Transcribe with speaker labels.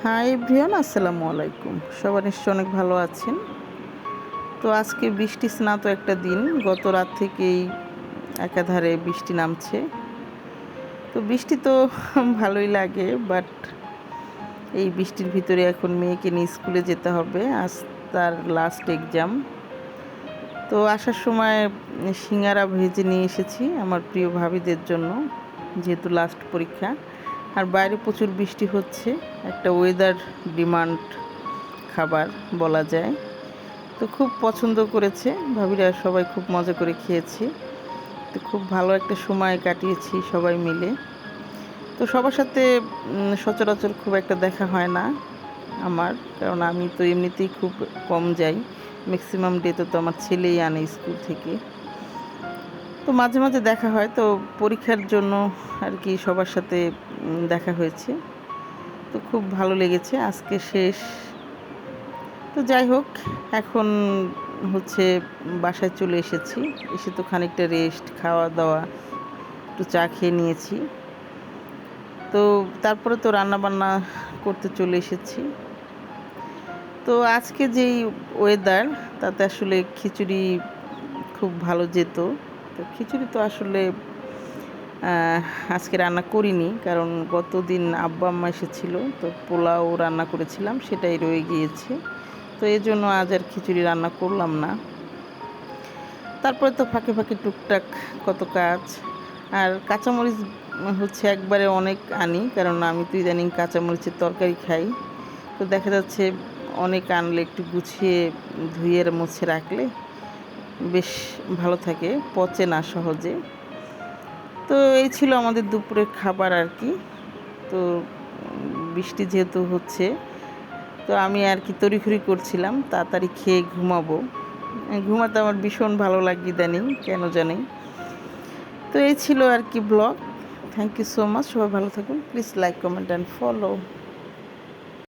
Speaker 1: Hi everyone, আসসালামু আলাইকুম। সবাই নিশ্চয় অনেক ভালো আছেন। তো আজকে বৃষ্টি স্নাত একটা দিন, গত রাত থেকেই একাধারে বৃষ্টি নামছে। তো বৃষ্টি তো ভালোই লাগে, বাট এই বৃষ্টির ভিতরে এখন মেয়েকে নিয়ে স্কুলে যেতে হবে। আজ তার লাস্ট এক্সাম। তো আসার সময় সিঙ্গারা ভেজে নিয়ে এসেছি আমার প্রিয় ভাবিদের জন্য, যেহেতু লাস্ট পরীক্ষা। আর বাইরে প্রচুর বৃষ্টি হচ্ছে, একটা ওয়েদার ডিমান্ড খাবার বলা যায়। তো খুব পছন্দ করেছে ভাবিরা, সবাই খুব মজা করে খেয়েছি। তো খুব ভালো একটা সময় কাটিয়েছি সবাই মিলে। তো সবার সাথে সচরাচর খুব একটা দেখা হয় না আমার, কারণ আমি তো এমনিতেই খুব কম যাই। ম্যাক্সিমাম ডেতে তো আমার ছেলেই আনে স্কুল থেকে। তো মাঝে মাঝে দেখা হয়, তো পরীক্ষার জন্য আর কি সবার সাথে দেখা হয়েছে। তো খুব ভালো লেগেছে, আজকে শেষ। তো যাই হোক, এখন হচ্ছে বাসায় চলে এসেছি। এসে তো খানিকটা রেস্ট, খাওয়া দাওয়া, একটু চা খেয়ে নিয়েছি। তো তারপরে তো রান্না বান্না করতে চলে এসেছি। তো আজকে যেই ওয়েদার, তাতে আসলে খিচুড়ি খুব ভালো যেত। তো খিচুড়ি তো আসলে আজকে রান্না করিনি, কারণ গত দিন আব্বা আম্মা এসেছিলো, তো পোলাও রান্না করেছিলাম, সেটাই রয়ে গিয়েছে। তো এই জন্য আজ আর খিচুড়ি রান্না করলাম না। তারপরে তো ফাঁকে ফাঁকে টুকটাক কত কাজ। আর কাঁচামরিচ হচ্ছে একবারে অনেক আনি, কারণ আমি তো ইদানিং কাঁচামরিচের তরকারি খাই। তো দেখা যাচ্ছে অনেক আনলে একটু গুছিয়ে ধুয়ে মুছে রাখলে বেশ ভালো থাকে, পচে না সহজে। তো এই ছিল আমাদের দুপুরের খাবার আর কি। তো বৃষ্টি যেহেতু হচ্ছে, তো আমি আর কি তড়িঘড়ি করছিলাম তাড়াতাড়ি খেয়ে ঘুমাবো। ঘুমাতে আমার ভীষণ ভালো লাগে ইদানিং, কেন জানি। তো এই ছিল আর কি blog. Thank you so much, সবাই ভালো থাকুন। Please like, comment and follow.